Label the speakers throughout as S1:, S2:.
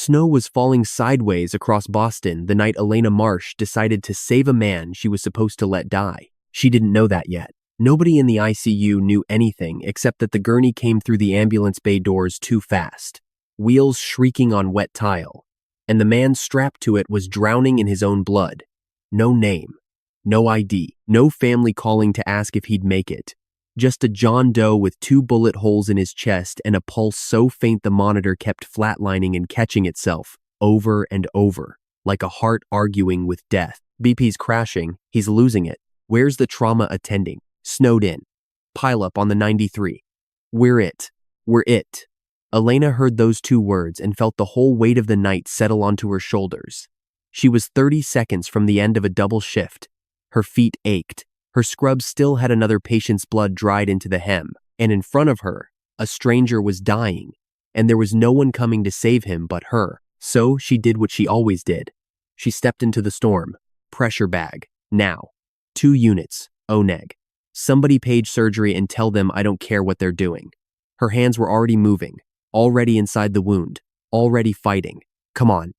S1: Snow was falling sideways across Boston the night Elena Marsh decided to save a man she was supposed to let die. She didn't know that yet. Nobody in the ICU knew anything except that the gurney came through the ambulance bay doors too fast, wheels shrieking on wet tile, and the man strapped to it was drowning in his own blood. No name, no ID, no family calling to ask if he'd make it. Just a John Doe with 2 bullet holes in his chest and a pulse so faint the monitor kept flatlining and catching itself over and over, like a heart arguing with death. BP's crashing, he's losing it. Where's the trauma attending? Snowed in. Pile up on the 93. We're it. We're it. Elena heard those 2 words and felt the whole weight of the night settle onto her shoulders. She was 30 seconds from the end of a double shift. Her feet ached. Her scrub still had another patient's blood dried into the hem, and in front of her, a stranger was dying, and there was no one coming to save him but her. So she did what she always did. She stepped into the storm. Pressure bag. Now. 2 units. Oneg. Somebody page surgery and tell them I don't care what they're doing. Her hands were already moving, already inside the wound, already fighting. Come on.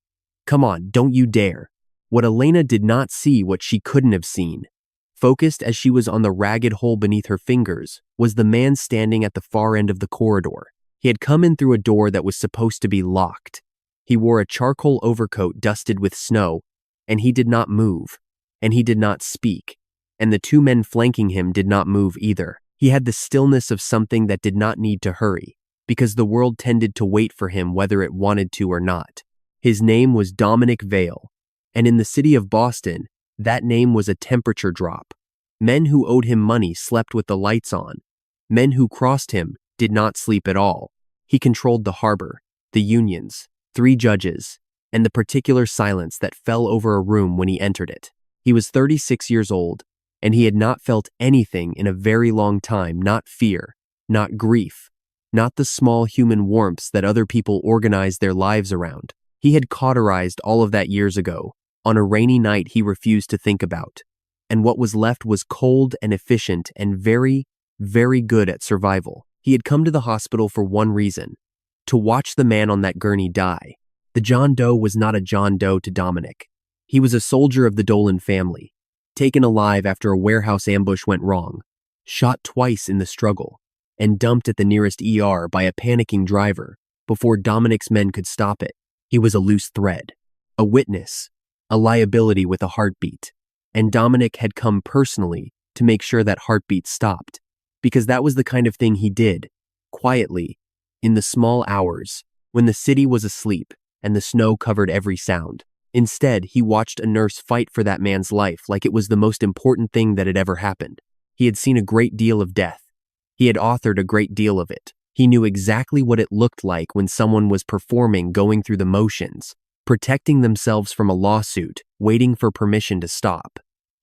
S1: Come on, don't you dare. What Elena did not see, what she couldn't have seen, focused as she was on the ragged hole beneath her fingers, was the man standing at the far end of the corridor. He had come in through a door that was supposed to be locked. He wore a charcoal overcoat dusted with snow, and he did not move, and he did not speak, and the 2 men flanking him did not move either. He had the stillness of something that did not need to hurry, because the world tended to wait for him whether it wanted to or not. His name was Dominic Vale, and in the city of Boston, that name was a temperature drop. Men who owed him money slept with the lights on. Men who crossed him did not sleep at all. He controlled the harbor, the unions, 3 judges, and the particular silence that fell over a room when he entered it. He was 36 years old, and he had not felt anything in a very long time, not fear, not grief, not the small human warmths that other people organized their lives around. He had cauterized all of that years ago, on a rainy night he refused to think about, and what was left was cold and efficient and very, very good at survival. He had come to the hospital for one reason: to watch the man on that gurney die. The John Doe was not a John Doe to Dominic. He was a soldier of the Dolan family, taken alive after a warehouse ambush went wrong, shot twice in the struggle, and dumped at the nearest ER by a panicking driver before Dominic's men could stop it. He was a loose thread, a witness, a liability with a heartbeat, and Dominic had come personally to make sure that heartbeat stopped, because that was the kind of thing he did, quietly, in the small hours, when the city was asleep and the snow covered every sound. Instead, he watched a nurse fight for that man's life like it was the most important thing that had ever happened. He had seen a great deal of death. He had authored a great deal of it. He knew exactly what it looked like when someone was performing, going through the motions, protecting themselves from a lawsuit, waiting for permission to stop.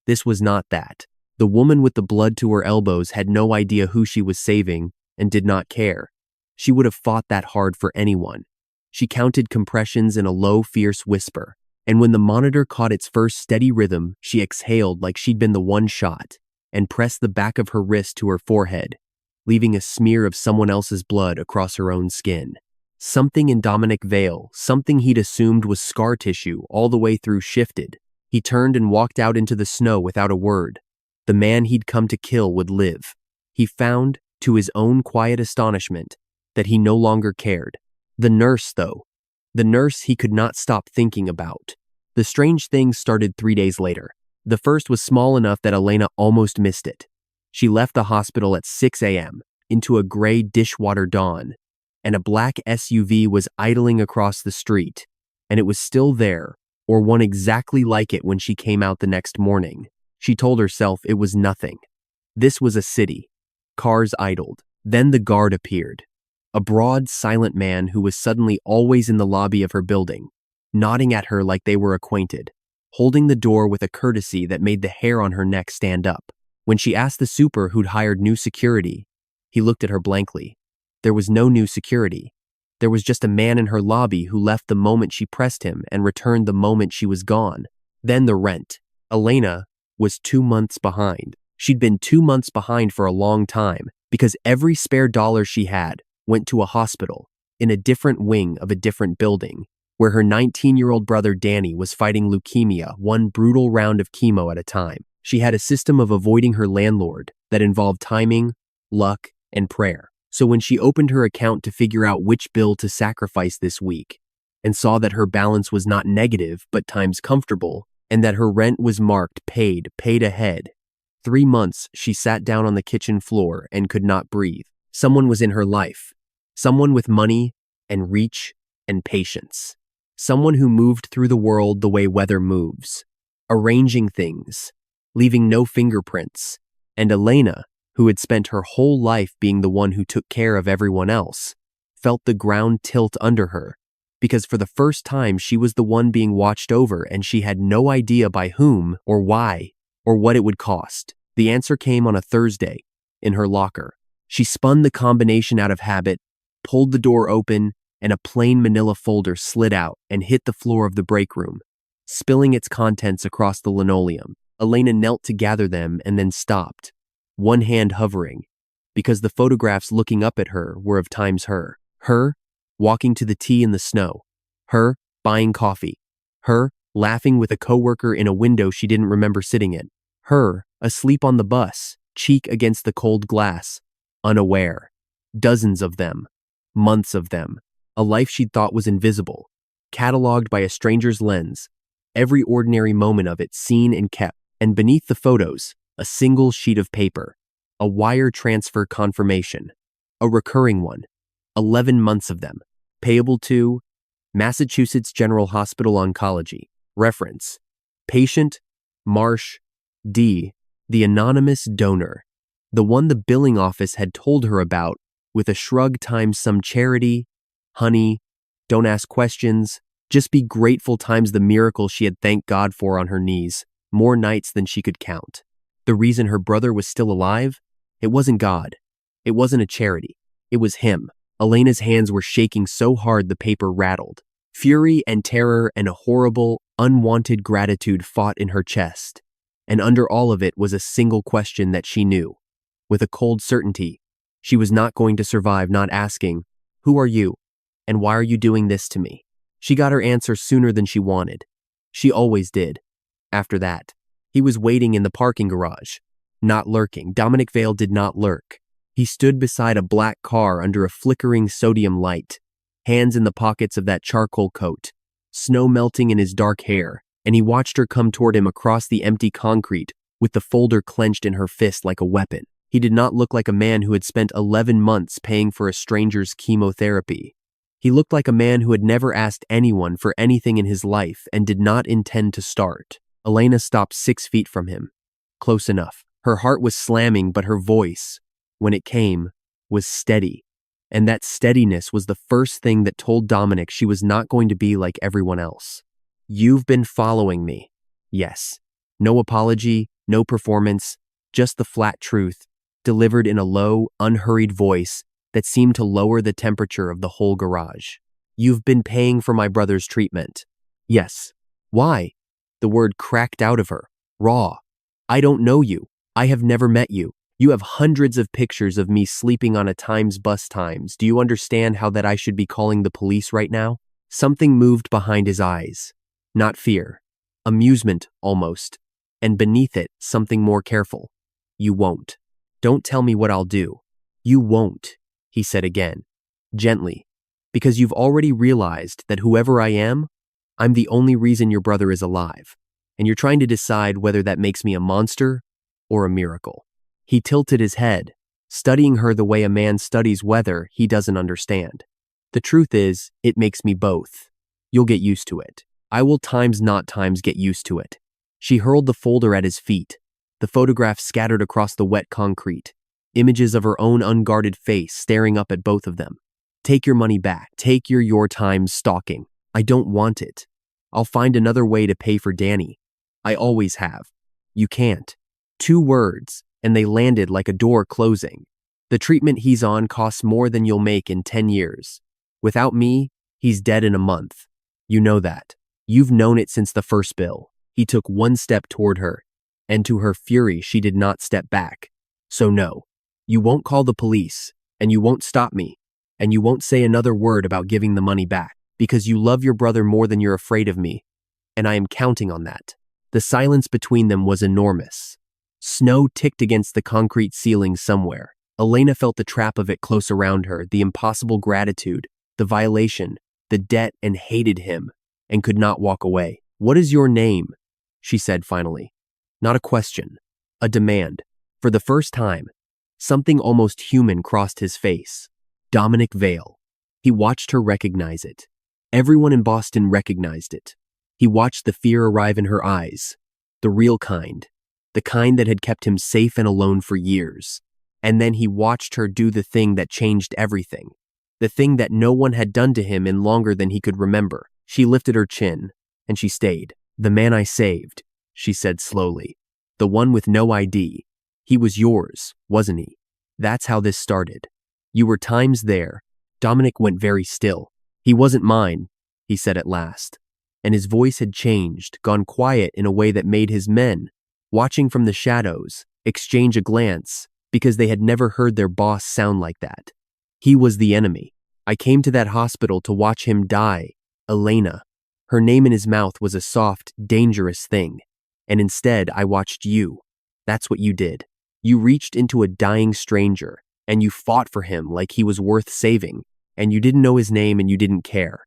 S1: This was not that. The woman with the blood to her elbows had no idea who she was saving and did not care. She would have fought that hard for anyone. She counted compressions in a low, fierce whisper, and when the monitor caught its first steady rhythm, she exhaled like she'd been the one shot and pressed the back of her wrist to her forehead, leaving a smear of someone else's blood across her own skin. Something in Dominic Vale, something he'd assumed was scar tissue all the way through, shifted. He turned and walked out into the snow without a word. The man he'd come to kill would live. He found, to his own quiet astonishment, that he no longer cared. The nurse, though. The nurse he could not stop thinking about. The strange thing started 3 days later. The first was small enough that Elena almost missed it. She left the hospital at 6 a.m. into a gray dishwater dawn, and a black SUV was idling across the street, and it was still there, or one exactly like it when she came out the next morning. She told herself it was nothing. This was a city. Cars idled. Then the guard appeared. A broad, silent man who was suddenly always in the lobby of her building, nodding at her like they were acquainted, holding the door with a courtesy that made the hair on her neck stand up. When she asked the super who'd hired new security, he looked at her blankly. There was no new security. There was just a man in her lobby who left the moment she pressed him and returned the moment she was gone. Then the rent. Elena was 2 months behind. She'd been 2 months behind for a long time because every spare dollar she had went to a hospital in a different wing of a different building, where her 19-year-old brother Danny was fighting leukemia, one brutal round of chemo at a time. She had a system of avoiding her landlord that involved timing, luck, and prayer. So when she opened her account to figure out which bill to sacrifice this week, and saw that her balance was not negative but times comfortable, and that her rent was marked paid ahead, 3 months she sat down on the kitchen floor and could not breathe. Someone was in her life. Someone with money and reach and patience. Someone who moved through the world the way weather moves, arranging things, leaving no fingerprints. And Elena, who had spent her whole life being the one who took care of everyone else, felt the ground tilt under her, because for the first time she was the one being watched over and she had no idea by whom or why or what it would cost. The answer came on a Thursday, in her locker. She spun the combination out of habit, pulled the door open, and a plain manila folder slid out and hit the floor of the break room, spilling its contents across the linoleum. Elena knelt to gather them and then stopped, one hand hovering, because the photographs looking up at her were of times her. Her, walking to the tea in the snow. Her, buying coffee. Her, laughing with a coworker in a window she didn't remember sitting in. Her, asleep on the bus, cheek against the cold glass, unaware. Dozens of them. Months of them. A life she'd thought was invisible, cataloged by a stranger's lens, every ordinary moment of it seen and kept. And beneath the photos, a single sheet of paper, a wire transfer confirmation, a recurring one, 11 months of them, payable to Massachusetts General Hospital Oncology. Reference: Patient Marsh D., the anonymous donor, the one the billing office had told her about, with a shrug times some charity, honey, don't ask questions, just be grateful times the miracle she had thanked God for on her knees, more nights than she could count. The reason her brother was still alive? It wasn't God. It wasn't a charity. It was him. Elena's hands were shaking so hard the paper rattled. Fury and terror and a horrible, unwanted gratitude fought in her chest. And under all of it was a single question that she knew. With a cold certainty, she was not going to survive not asking, "Who are you? And why are you doing this to me?" She got her answer sooner than she wanted. She always did. After that, he was waiting in the parking garage, not lurking. Dominic Vale did not lurk. He stood beside a black car under a flickering sodium light, hands in the pockets of that charcoal coat, snow melting in his dark hair, and he watched her come toward him across the empty concrete with the folder clenched in her fist like a weapon. He did not look like a man who had spent 11 months paying for a stranger's chemotherapy. He looked like a man who had never asked anyone for anything in his life and did not intend to start. Elena stopped 6 feet from him. Close enough. Her heart was slamming, but her voice, when it came, was steady. And that steadiness was the first thing that told Dominic she was not going to be like everyone else. "You've been following me." Yes. No apology, no performance, just the flat truth, delivered in a low, unhurried voice that seemed to lower the temperature of the whole garage. "You've been paying for my brother's treatment." Yes. Why? The word cracked out of her, raw. "I don't know you. I have never met you. You have hundreds of pictures of me sleeping on a Times bus times. Do you understand how that I should be calling the police right now?" Something moved behind his eyes. Not fear. Amusement, almost. And beneath it, something more careful. "You won't. Don't tell me what I'll do. You won't," he said again, gently, "because you've already realized that whoever I am, I'm the only reason your brother is alive, and you're trying to decide whether that makes me a monster or a miracle." He tilted his head, studying her the way a man studies weather he doesn't understand. "The truth is, it makes me both. You'll get used to it. I will times not times get used to it." She hurled the folder at his feet, the photograph scattered across the wet concrete, images of her own unguarded face staring up at both of them. "Take your money back. Take your time stalking. I don't want it. I'll find another way to pay for Danny. I always have." "You can't." 2 words, and they landed like a door closing. "The treatment he's on costs more than you'll make in 10 years. Without me, he's dead in a month. You know that. You've known it since the first bill." He took 1 step toward her, and to her fury she did not step back. "So no, you won't call the police, and you won't stop me, and you won't say another word about giving the money back." Because you love your brother more than you're afraid of me, and I am counting on that." The silence between them was enormous. Snow ticked against the concrete ceiling somewhere. Elena felt the trap of it close around her, the impossible gratitude, the violation, the debt, and hated him, and could not walk away. "What is your name?" she said finally. Not a question, a demand. For the first time, something almost human crossed his face. Dominic Vale. He watched her recognize it. Everyone in Boston recognized it. He watched the fear arrive in her eyes. The real kind. The kind that had kept him safe and alone for years. And then he watched her do the thing that changed everything. The thing that no one had done to him in longer than he could remember. She lifted her chin, and she stayed. "The man I saved," she said slowly. "The one with no ID. He was yours, wasn't he? That's how this started. You were times there." Dominic went very still. "He wasn't mine," he said at last. And his voice had changed, gone quiet in a way that made his men, watching from the shadows, exchange a glance, because they had never heard their boss sound like that. "He was the enemy. I came to that hospital to watch him die. Elena." Her name in his mouth was a soft, dangerous thing. "And instead, I watched you. That's what you did. You reached into a dying stranger, and you fought for him like he was worth saving, and you didn't know his name and you didn't care."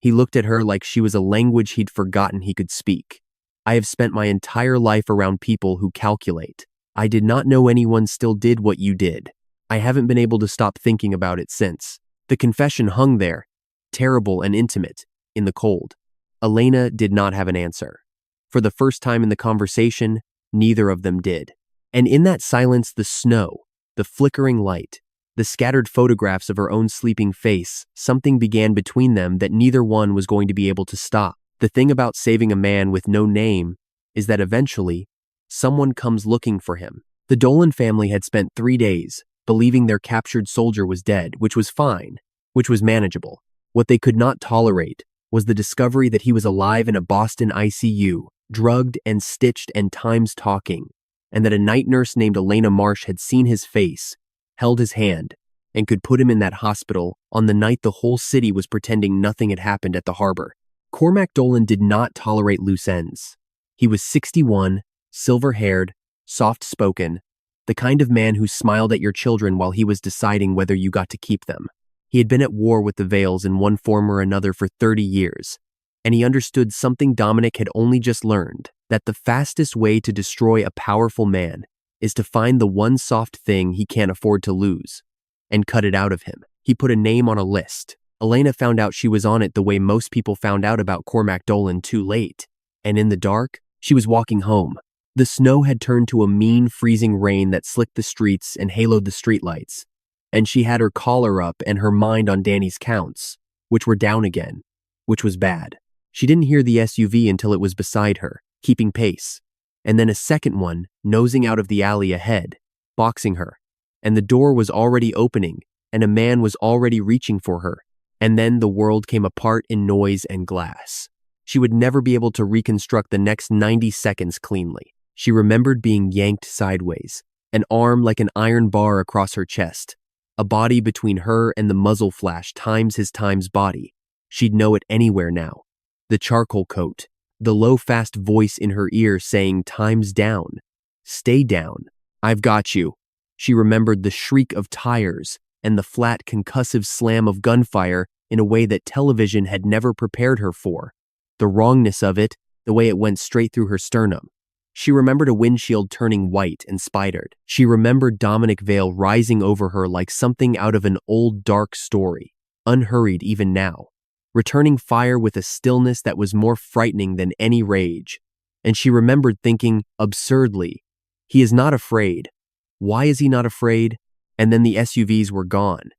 S1: He looked at her like she was a language he'd forgotten he could speak. "I have spent my entire life around people who calculate. I did not know anyone still did what you did. I haven't been able to stop thinking about it since." The confession hung there, terrible and intimate, in the cold. Elena did not have an answer. For the first time in the conversation, neither of them did. And in that silence, the snow, the flickering light, the scattered photographs of her own sleeping face, something began between them that neither one was going to be able to stop. The thing about saving a man with no name is that eventually, someone comes looking for him. The Dolan family had spent 3 days believing their captured soldier was dead, which was fine, which was manageable. What they could not tolerate was the discovery that he was alive in a Boston ICU, drugged and stitched and times talking, and that a night nurse named Elena Marsh had seen his face, held his hand, and could put him in that hospital on the night the whole city was pretending nothing had happened at the harbor. Cormac Dolan did not tolerate loose ends. He was 61, silver-haired, soft-spoken, the kind of man who smiled at your children while he was deciding whether you got to keep them. He had been at war with the Vales in one form or another for 30 years, and he understood something Dominic had only just learned, that the fastest way to destroy a powerful man is to find the one soft thing he can't afford to lose, and cut it out of him. He put a name on a list. Elena found out she was on it the way most people found out about Cormac Dolan too late, and in the dark, she was walking home. The snow had turned to a mean, freezing rain that slicked the streets and haloed the streetlights, and she had her collar up and her mind on Danny's counts, which were down again, which was bad. She didn't hear the SUV until it was beside her, keeping pace, and then a second one nosing out of the alley ahead, boxing her, and the door was already opening, and a man was already reaching for her, and then the world came apart in noise and glass. She would never be able to reconstruct the next 90 seconds cleanly. She remembered being yanked sideways, an arm like an iron bar across her chest, a body between her and the muzzle flash times his times body. She'd know it anywhere now. The charcoal coat, the low fast voice in her ear saying times down, stay down, I've got you. She remembered the shriek of tires and the flat concussive slam of gunfire in a way that television had never prepared her for. The wrongness of it, the way it went straight through her sternum. She remembered a windshield turning white and spidered. She remembered Dominic Vale rising over her like something out of an old dark story, unhurried even now, returning fire with a stillness that was more frightening than any rage. And she remembered thinking, absurdly, he is not afraid. Why is he not afraid? And then the SUVs were gone,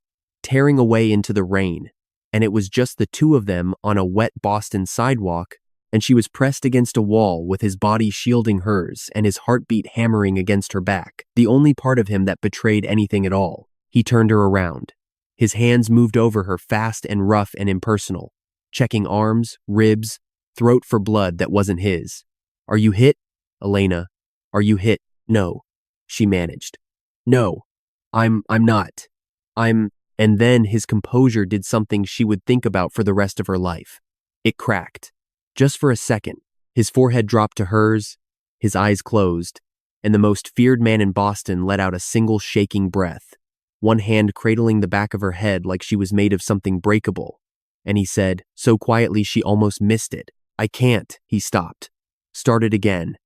S1: tearing away into the rain, and it was just the two of them on a wet Boston sidewalk, and she was pressed against a wall with his body shielding hers and his heartbeat hammering against her back, the only part of him that betrayed anything at all. He turned her around. His hands moved over her fast and rough and impersonal, checking arms, ribs, throat for blood that wasn't his. Are you hit, Elena? Are you hit? No, she managed. No, I'm not. And then his composure did something she would think about for the rest of her life. It cracked. Just for a second, his forehead dropped to hers, his eyes closed, and the most feared man in Boston let out a single shaking breath, one hand cradling the back of her head like she was made of something breakable. And he said, so quietly she almost missed it, I can't. He stopped. Started again.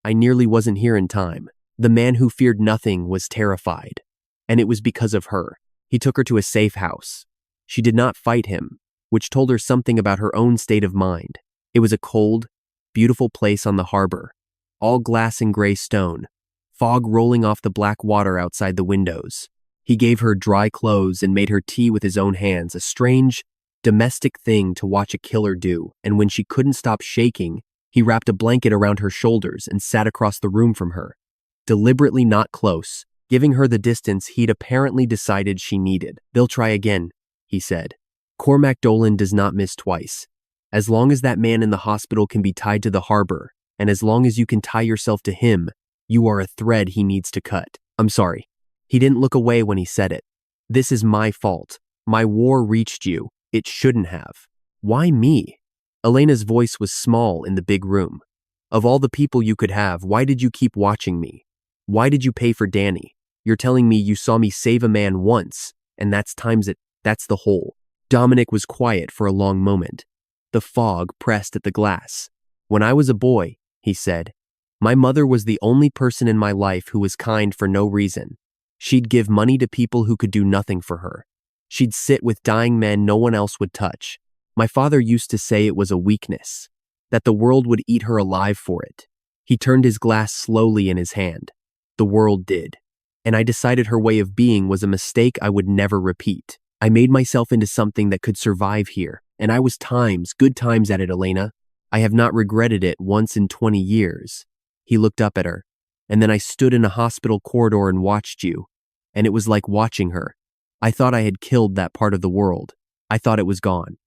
S1: I nearly wasn't here in time. The man who feared nothing was terrified. And it was because of her. He took her to a safe house. She did not fight him, which told her something about her own state of mind. It was a cold, beautiful place on the harbor, all glass and gray stone, fog rolling off the black water outside the windows. He gave her dry clothes and made her tea with his own hands, a strange, domestic thing to watch a killer do, and when she couldn't stop shaking, he wrapped a blanket around her shoulders and sat across the room from her, deliberately not close, giving her the distance he'd apparently decided she needed. They'll try again, he said. Cormac Dolan does not miss twice. As long as that man in the hospital can be tied to the harbor, and as long as you can tie yourself to him, you are a thread he needs to cut. I'm sorry. He didn't look away when he said it. This is my fault. My war reached you. It shouldn't have. Why me? Elena's voice was small in the big room. Of all the people you could have, why did you keep watching me? Why did you pay for Danny? You're telling me you saw me save a man once, and that's times it. That's the whole. Dominic was quiet for a long moment. The fog pressed at the glass. When I was a boy, he said, my mother was the only person in my life who was kind for no reason. She'd give money to people who could do nothing for her. She'd sit with dying men no one else would touch. My father used to say it was a weakness, that the world would eat her alive for it. He turned his glass slowly in his hand. The world did. And I decided her way of being was a mistake I would never repeat. I made myself into something that could survive here, and I was good times at it, Elena. I have not regretted it once in 20 years. He looked up at her, and then I stood in a hospital corridor and watched you, and it was like watching her. I thought I had killed that part of the world. I thought it was gone.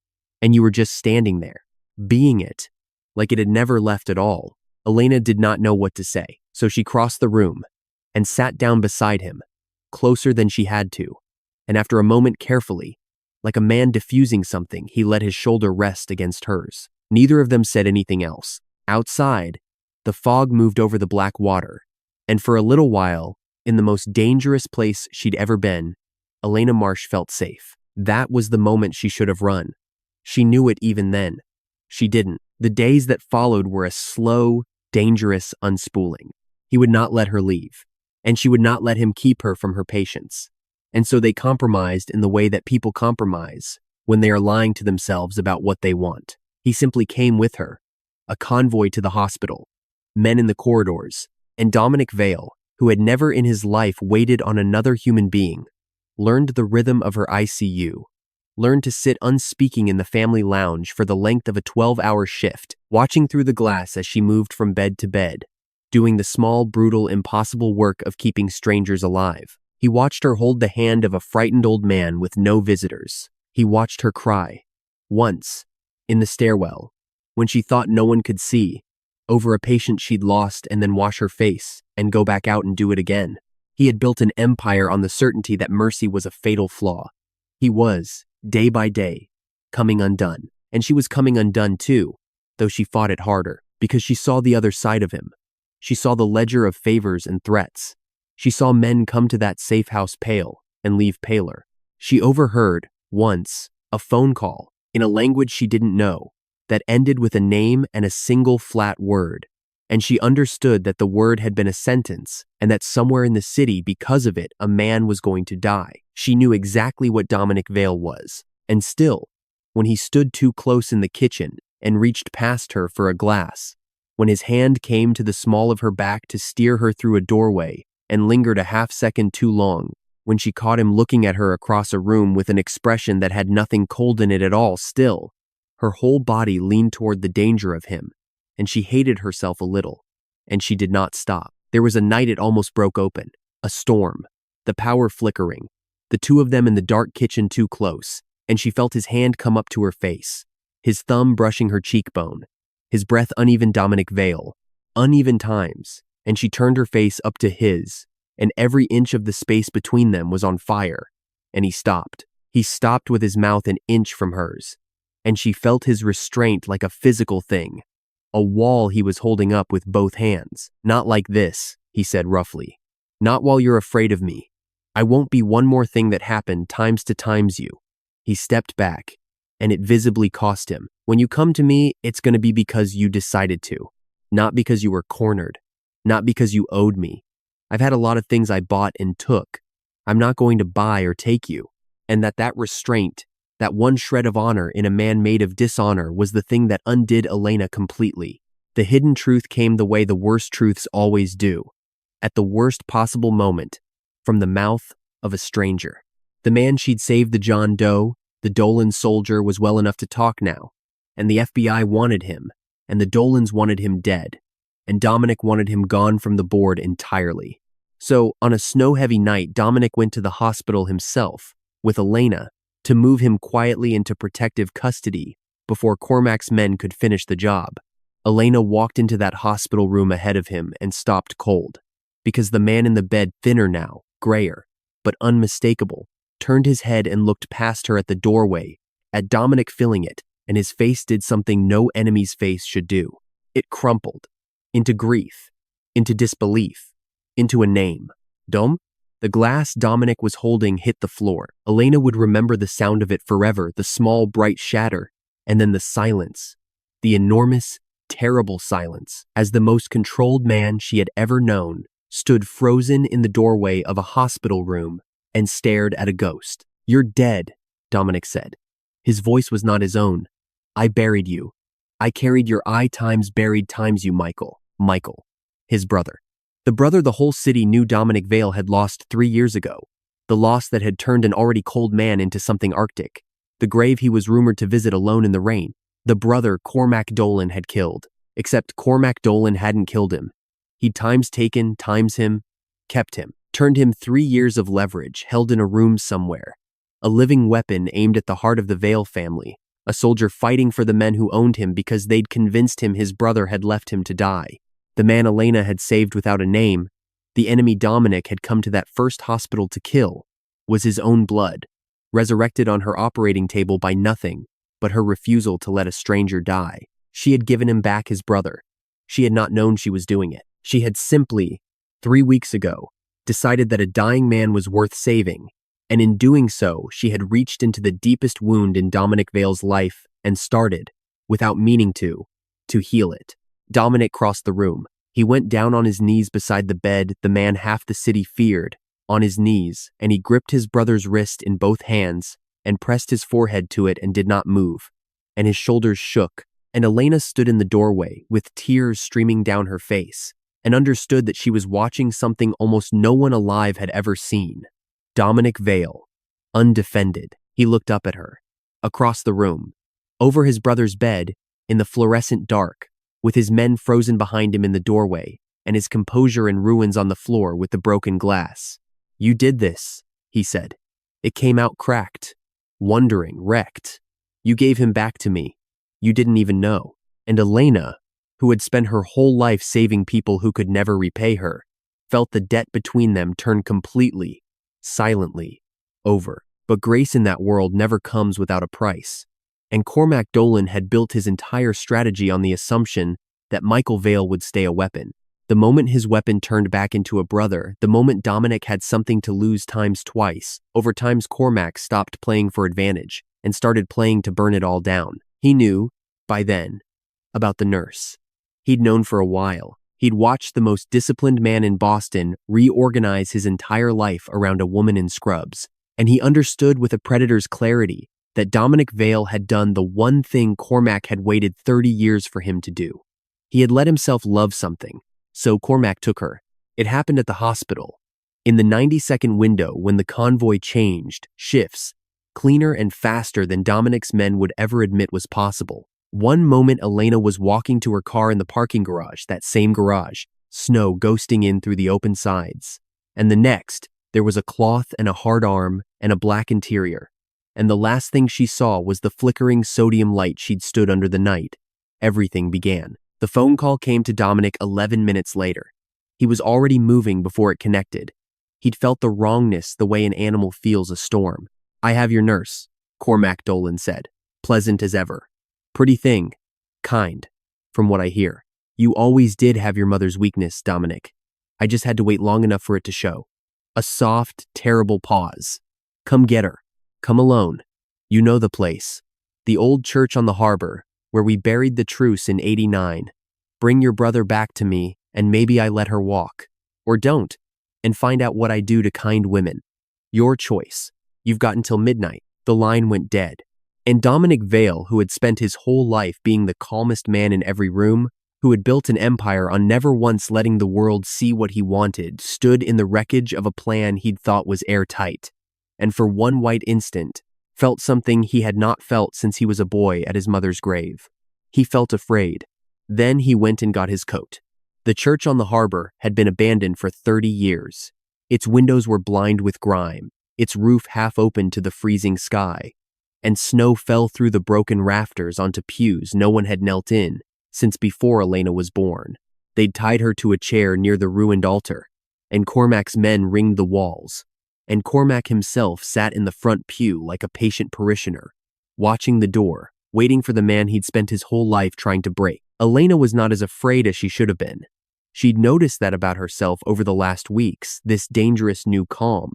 S1: And you were just standing there, being it, like it had never left at all. Elena did not know what to say, so she crossed the room and sat down beside him, closer than she had to. And after a moment carefully, like a man diffusing something, he let his shoulder rest against hers. Neither of them said anything else. Outside, the fog moved over the black water, and for a little while, in the most dangerous place she'd ever been, Elena Marsh felt safe. That was the moment she should have run. She knew it even then. She didn't. The days that followed were a slow, dangerous unspooling. He would not let her leave, and she would not let him keep her from her patients. And so they compromised in the way that people compromise when they are lying to themselves about what they want. He simply came with her, a convoy to the hospital, men in the corridors, and Dominic Vale, who had never in his life waited on another human being, learned the rhythm of her ICU, learned to sit unspeaking in the family lounge for the length of a 12-hour shift, watching through the glass as she moved from bed to bed, doing the small, brutal, impossible work of keeping strangers alive. He watched her hold the hand of a frightened old man with no visitors. He watched her cry. Once, in the stairwell, when she thought no one could see, over a patient she'd lost, and then wash her face and go back out and do it again. He had built an empire on the certainty that mercy was a fatal flaw. He was, day by day, coming undone. And she was coming undone too, though she fought it harder, because she saw the other side of him. She saw the ledger of favors and threats. She saw men come to that safe house pale and leave paler. She overheard, once, a phone call in a language she didn't know that ended with a name and a single flat word. And she understood that the word had been a sentence and that somewhere in the city, because of it, a man was going to die. She knew exactly what Dominic Vale was. And still, when he stood too close in the kitchen and reached past her for a glass, when his hand came to the small of her back to steer her through a doorway and lingered a half-second too long, when she caught him looking at her across a room with an expression that had nothing cold in it at all, still, her whole body leaned toward the danger of him, and she hated herself a little, and she did not stop. There was a night it almost broke open, a storm, the power flickering, the two of them in the dark kitchen too close, and she felt his hand come up to her face, his thumb brushing her cheekbone, his breath uneven. Dominic Vale, uneven times, and she turned her face up to his, and every inch of the space between them was on fire, and he stopped. He stopped with his mouth an inch from hers, and she felt his restraint like a physical thing, a wall he was holding up with both hands. "Not like this," he said roughly. "Not while you're afraid of me. I won't be one more thing that happened times to times you." He stepped back, and it visibly cost him. "When you come to me, it's going to be because you decided to, not because you were cornered, not because you owed me. I've had a lot of things I bought and took. I'm not going to buy or take you." And that restraint, that one shred of honor in a man made of dishonor, was the thing that undid Elena completely. The hidden truth came the way the worst truths always do, at the worst possible moment, from the mouth of a stranger. The man she'd saved, the John Doe, the Dolan soldier, was well enough to talk now, and the FBI wanted him, and the Dolans wanted him dead, and Dominic wanted him gone from the board entirely. So, on a snow-heavy night, Dominic went to the hospital himself, with Elena, to move him quietly into protective custody before Cormac's men could finish the job. Elena walked into that hospital room ahead of him and stopped cold, because the man in the bed, thinner now, grayer, but unmistakable, turned his head and looked past her at the doorway, at Dominic filling it, and his face did something no enemy's face should do. It crumpled, into grief, into disbelief, into a name. Dom? The glass Dominic was holding hit the floor. Elena would remember the sound of it forever, the small, bright shatter, and then the silence, the enormous, terrible silence, as the most controlled man she had ever known stood frozen in the doorway of a hospital room and stared at a ghost. "You're dead," Dominic said. His voice was not his own. "I buried you. I carried your I times buried times you, Michael." Michael, his brother. The brother the whole city knew Dominic Vale had lost 3 years ago. The loss that had turned an already cold man into something arctic. The grave he was rumored to visit alone in the rain. The brother Cormac Dolan had killed. Except Cormac Dolan hadn't killed him. He'd times taken, times him, kept him. Turned him 3 years of leverage, held in a room somewhere. A living weapon aimed at the heart of the Vale family. A soldier fighting for the men who owned him because they'd convinced him his brother had left him to die. The man Elena had saved without a name, the enemy Dominic had come to that first hospital to kill, was his own blood, resurrected on her operating table by nothing but her refusal to let a stranger die. She had given him back his brother. She had not known she was doing it. She had simply, 3 weeks ago, decided that a dying man was worth saving, and in doing so, she had reached into the deepest wound in Dominic Vale's life and started, without meaning to heal it. Dominic crossed the room. He went down on his knees beside the bed the man half the city feared, on his knees, and he gripped his brother's wrist in both hands and pressed his forehead to it and did not move, and his shoulders shook, and Elena stood in the doorway with tears streaming down her face and understood that she was watching something almost no one alive had ever seen. Dominic Vale, undefended. He looked up at her, across the room, over his brother's bed, in the fluorescent dark, with his men frozen behind him in the doorway, and his composure in ruins on the floor with the broken glass. "You did this," he said. "It came out cracked, wandering, wrecked. You gave him back to me. You didn't even know." And Elena, who had spent her whole life saving people who could never repay her, felt the debt between them turn completely, silently, over. But grace in that world never comes without a price. And Cormac Dolan had built his entire strategy on the assumption that Michael Vale would stay a weapon. The moment his weapon turned back into a brother, the moment Dominic had something to lose times twice, over times Cormac stopped playing for advantage and started playing to burn it all down. He knew, by then, about the nurse. He'd known for a while. He'd watched the most disciplined man in Boston reorganize his entire life around a woman in scrubs, and he understood with a predator's clarity that Dominic Vale had done the one thing Cormac had waited 30 years for him to do. He had let himself love something, so Cormac took her. It happened at the hospital. In the 90-second window when the convoy changed, shifts, cleaner and faster than Dominic's men would ever admit was possible. One moment Elena was walking to her car in the parking garage, that same garage, snow ghosting in through the open sides. And the next, there was a cloth and a hard arm and a black interior. And the last thing she saw was the flickering sodium light she'd stood under the night. Everything began. The phone call came to Dominic 11 minutes later. He was already moving before it connected. He'd felt the wrongness the way an animal feels a storm. I have your nurse, Cormac Dolan said, pleasant as ever. Pretty thing. Kind, from what I hear. You always did have your mother's weakness, Dominic. I just had to wait long enough for it to show. A soft, terrible pause. Come get her. Come alone. You know the place. The old church on the harbor, where we buried the truce in '89. Bring your brother back to me, and maybe I let her walk. Or don't, and find out what I do to kind women. Your choice. You've got until midnight. The line went dead. And Dominic Vale, who had spent his whole life being the calmest man in every room, who had built an empire on never once letting the world see what he wanted, stood in the wreckage of a plan he'd thought was airtight, and for one white instant, felt something he had not felt since he was a boy at his mother's grave. He felt afraid. Then he went and got his coat. The church on the harbor had been abandoned for 30 years. Its windows were blind with grime, its roof half open to the freezing sky, and snow fell through the broken rafters onto pews no one had knelt in since before Elena was born. They'd tied her to a chair near the ruined altar, and Cormac's men ringed the walls, and Cormac himself sat in the front pew like a patient parishioner, watching the door, waiting for the man he'd spent his whole life trying to break. Elena was not as afraid as she should have been. She'd noticed that about herself over the last weeks, this dangerous new calm.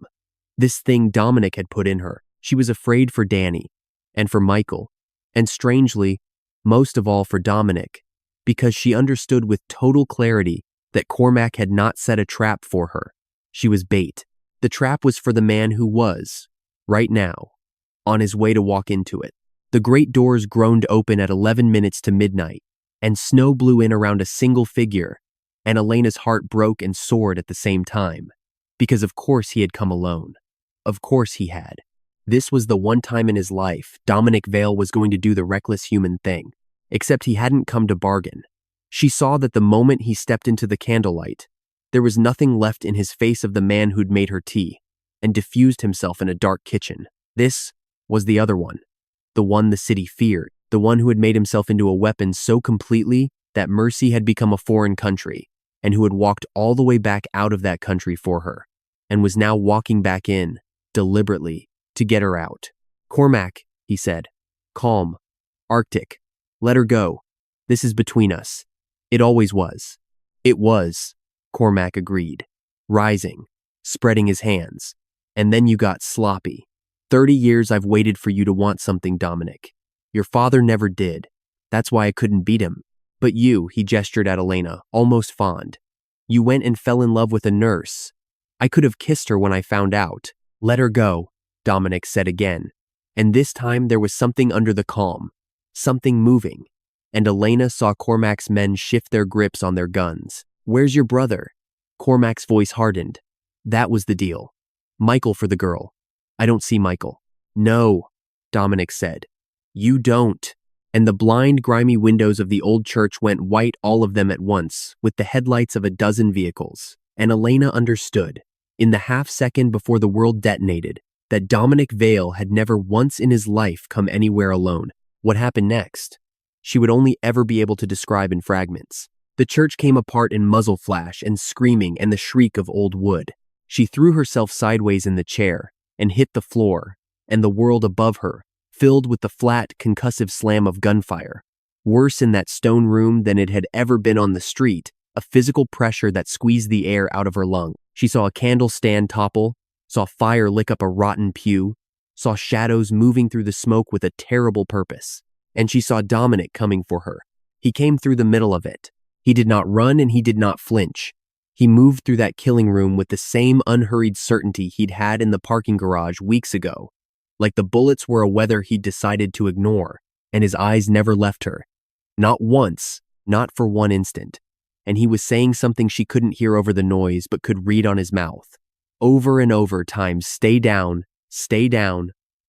S1: This thing Dominic had put in her. She was afraid for Danny, and for Michael, and strangely, most of all for Dominic, because she understood with total clarity that Cormac had not set a trap for her. She was bait. The trap was for the man who was, right now, on his way to walk into it. The great doors groaned open at 11 minutes to midnight, and snow blew in around a single figure, and Elena's heart broke and soared at the same time, because of course he had come alone. Of course he had. This was the one time in his life Dominic Vale was going to do the reckless human thing, except he hadn't come to bargain. She saw that the moment he stepped into the candlelight, there was nothing left in his face of the man who'd made her tea and diffused himself in a dark kitchen. This was the other one, the one the city feared, the one who had made himself into a weapon so completely that mercy had become a foreign country, and who had walked all the way back out of that country for her, and was now walking back in, deliberately, to get her out. Cormac, he said, calm, Arctic, let her go. This is between us. It always was. It was, Cormac agreed, rising, spreading his hands. And then you got sloppy. 30 years I've waited for you to want something, Dominic. Your father never did. That's why I couldn't beat him. But you, he gestured at Elena, almost fond. You went and fell in love with a nurse. I could have kissed her when I found out. Let her go, Dominic said again. And this time there was something under the calm, something moving. And Elena saw Cormac's men shift their grips on their guns. Where's your brother? Cormac's voice hardened. That was the deal. Michael for the girl. I don't see Michael. No, Dominic said. You don't. And the blind, grimy windows of the old church went white, all of them at once, with the headlights of a dozen vehicles. And Elena understood, in the half-second before the world detonated, that Dominic Vale had never once in his life come anywhere alone. What happened next? She would only ever be able to describe in fragments. The church came apart in muzzle flash and screaming and the shriek of old wood. She threw herself sideways in the chair and hit the floor, and the world above her, filled with the flat, concussive slam of gunfire. Worse in that stone room than it had ever been on the street, a physical pressure that squeezed the air out of her lungs. She saw a candle stand topple, saw fire lick up a rotten pew, saw shadows moving through the smoke with a terrible purpose. And she saw Dominic coming for her. He came through the middle of it. He did not run and he did not flinch. He moved through that killing room with the same unhurried certainty he'd had in the parking garage weeks ago, like the bullets were a weather he'd decided to ignore, and his eyes never left her. Not once, not for one instant. And he was saying something she couldn't hear over the noise but could read on his mouth. Over and over times, stay down,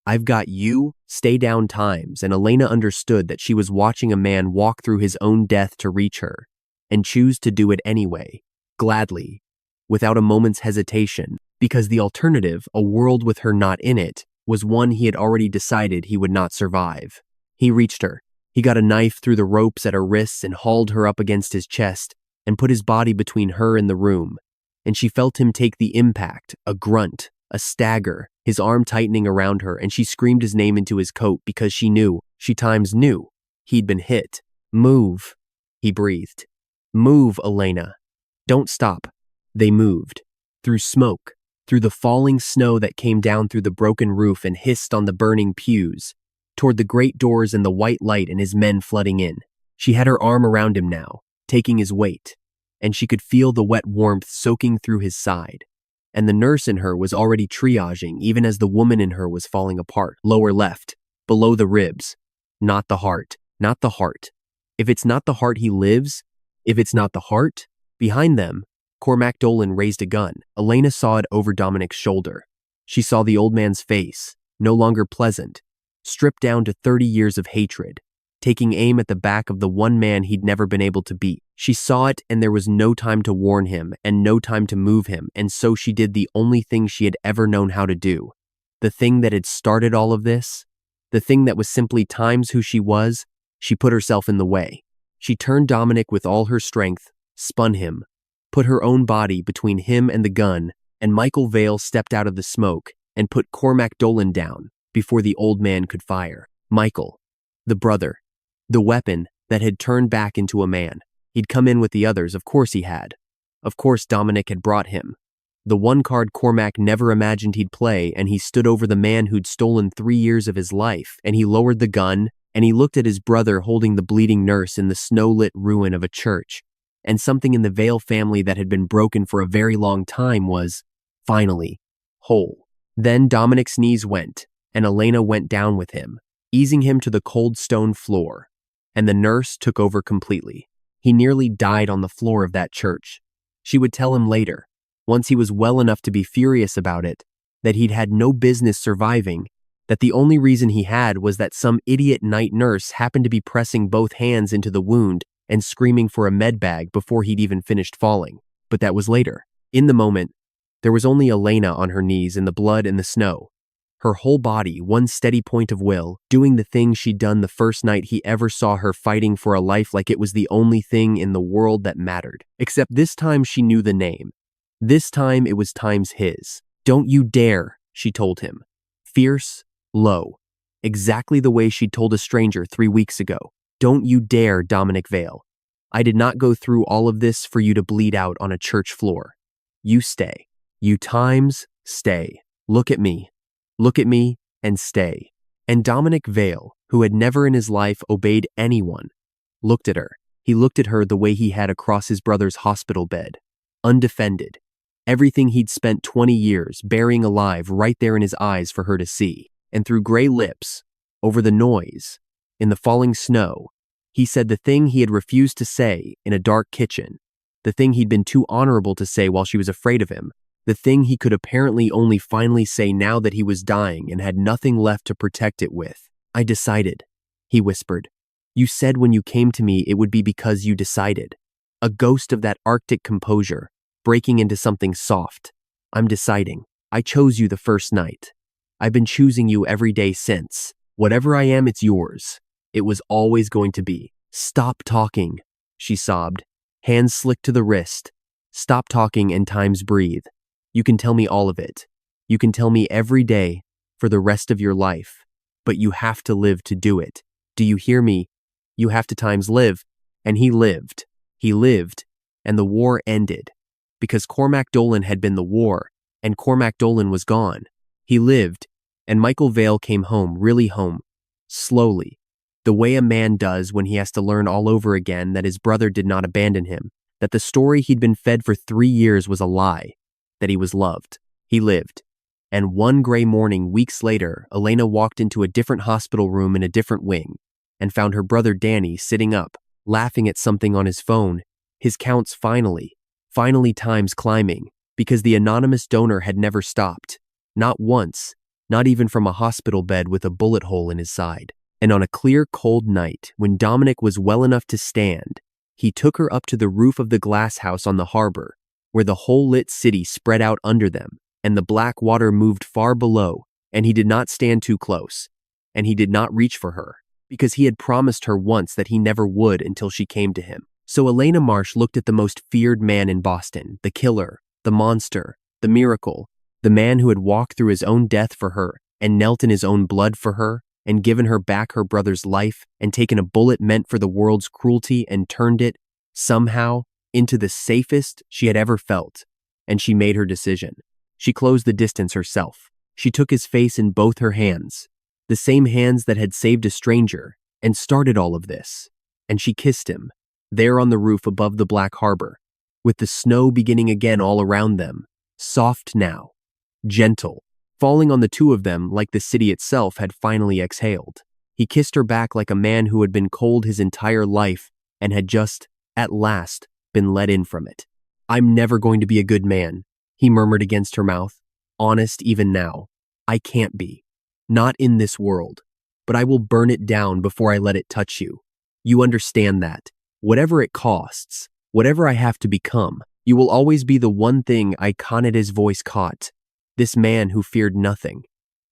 S1: I've got you, stay down times, and Elena understood that she was watching a man walk through his own death to reach her, and choose to do it anyway, gladly, without a moment's hesitation, because the alternative, a world with her not in it, was one he had already decided he would not survive. He reached her. He got a knife through the ropes at her wrists and hauled her up against his chest and put his body between her and the room, and she felt him take the impact, a grunt, a stagger, his arm tightening around her, and she screamed his name into his coat because she knew, he'd been hit. Move, he breathed. Move, Elena. Don't stop. They moved. Through smoke, through the falling snow that came down through the broken roof and hissed on the burning pews, toward the great doors and the white light and his men flooding in. She had her arm around him now, taking his weight, and she could feel the wet warmth soaking through his side. And the nurse in her was already triaging even as the woman in her was falling apart. Lower left, below the ribs. Not the heart, not the heart. If it's not the heart, he lives. If it's not the heart. Behind them, Cormac Dolan raised a gun. Elena saw it over Dominic's shoulder. She saw the old man's face, no longer pleasant, stripped down to 30 years of hatred, taking aim at the back of the one man he'd never been able to beat. She saw it, and there was no time to warn him and no time to move him, and so she did the only thing she had ever known how to do. The thing that had started all of this, the thing that was simply times who she was, she put herself in the way. She turned Dominic with all her strength, spun him, put her own body between him and the gun, and Michael Vale stepped out of the smoke and put Cormac Dolan down before the old man could fire. Michael, the brother, the weapon that had turned back into a man. He'd come in with the others, of course he had. Of course Dominic had brought him. The one card Cormac never imagined he'd play, and he stood over the man who'd stolen 3 years of his life, and he lowered the gun, and he looked at his brother holding the bleeding nurse in the snow-lit ruin of a church, and something in the Vale family that had been broken for a very long time was, finally, whole. Then Dominic's knees went, and Elena went down with him, easing him to the cold stone floor, and the nurse took over completely. He nearly died on the floor of that church. She would tell him later, once he was well enough to be furious about it, that he'd had no business surviving, that the only reason he had was that some idiot night nurse happened to be pressing both hands into the wound and screaming for a med bag before he'd even finished falling. But that was later. In the moment, there was only Elena on her knees in the blood and the snow, her whole body one steady point of will, doing the thing she'd done the first night he ever saw her, fighting for a life like it was the only thing in the world that mattered. Except this time she knew the name. This time it was times his. Don't you dare, she told him. Fierce, low. Exactly the way she'd told a stranger 3 weeks ago. Don't you dare, Dominic Vale. I did not go through all of this for you to bleed out on a church floor. You stay. You times stay. Look at me. Look at me and stay. And Dominic Vale, who had never in his life obeyed anyone, looked at her. He looked at her the way he had across his brother's hospital bed. Undefended. Everything he'd spent 20 years burying alive right there in his eyes for her to see. And through gray lips, over the noise, in the falling snow, he said the thing he had refused to say in a dark kitchen, the thing he'd been too honorable to say while she was afraid of him, the thing he could apparently only finally say now that he was dying and had nothing left to protect it with. I decided, he whispered. You said when you came to me it would be because you decided. A ghost of that Arctic composure, breaking into something soft. I'm deciding. I chose you the first night. I've been choosing you every day since. Whatever I am, it's yours. It was always going to be. Stop talking, she sobbed, hands slicked to the wrist. Stop talking and times breathe. You can tell me all of it. You can tell me every day for the rest of your life, but you have to live to do it. Do you hear me? You have to times live. And he lived. He lived, and the war ended. Because Cormac Dolan had been the war, and Cormac Dolan was gone. He lived, and Michael Vale came home, really home, slowly, the way a man does when he has to learn all over again that his brother did not abandon him, that the story he'd been fed for 3 years was a lie, that he was loved. He lived. And one gray morning, weeks later, Elena walked into a different hospital room in a different wing and found her brother Danny sitting up, laughing at something on his phone, his counts finally times climbing, because the anonymous donor had never stopped. Not once, not even from a hospital bed with a bullet hole in his side. And on a clear, cold night, when Dominic was well enough to stand, he took her up to the roof of the glass house on the harbor, where the whole lit city spread out under them, and the black water moved far below, and he did not stand too close, and he did not reach for her, because he had promised her once that he never would until she came to him. So Elena Marsh looked at the most feared man in Boston, the killer, the monster, the miracle, The man who had walked through his own death for her and knelt in his own blood for her and given her back her brother's life and taken a bullet meant for the world's cruelty and turned it, somehow, into the safest she had ever felt. And she made her decision. She closed the distance herself. She took his face in both her hands, the same hands that had saved a stranger and started all of this. And she kissed him, there on the roof above the Black Harbor, with the snow beginning again all around them, soft now, gentle, falling on the two of them like the city itself had finally exhaled. He kissed her back like a man who had been cold his entire life and had just, at last, been let in from it. "I'm never going to be a good man," he murmured against her mouth. "Honest even now. I can't be. Not in this world. But I will burn it down before I let it touch you. You understand that. Whatever it costs, whatever I have to become, you will always be the one thing." Kaneda's voice caught. This man who feared nothing.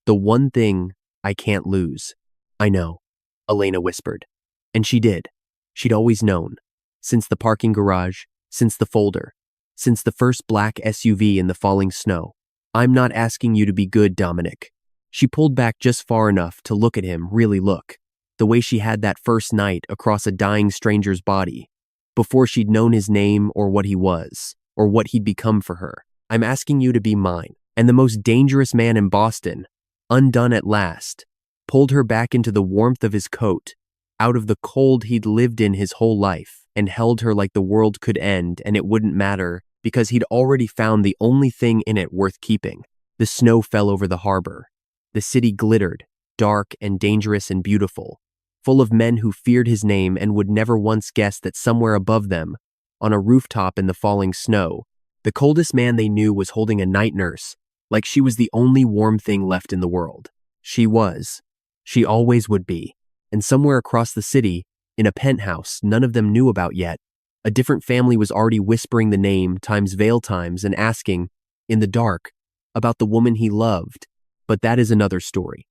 S1: "The one thing I can't lose." "I know," Elena whispered. And she did. She'd always known. Since the parking garage, since the folder, since the first black SUV in the falling snow. "I'm not asking you to be good, Dominic." She pulled back just far enough to look at him, really look. The way she had that first night across a dying stranger's body, before she'd known his name or what he was, or what he'd become for her. "I'm asking you to be mine." And the most dangerous man in Boston, undone at last, pulled her back into the warmth of his coat, out of the cold he'd lived in his whole life, and held her like the world could end and it wouldn't matter because he'd already found the only thing in it worth keeping. The snow fell over the harbor. The city glittered, dark and dangerous and beautiful, full of men who feared his name and would never once guess that somewhere above them, on a rooftop in the falling snow, the coldest man they knew was holding a night nurse, like she was the only warm thing left in the world. She was. She always would be. And somewhere across the city, in a penthouse none of them knew about yet, a different family was already whispering the name times Vale times and asking, in the dark, about the woman he loved. But that is another story.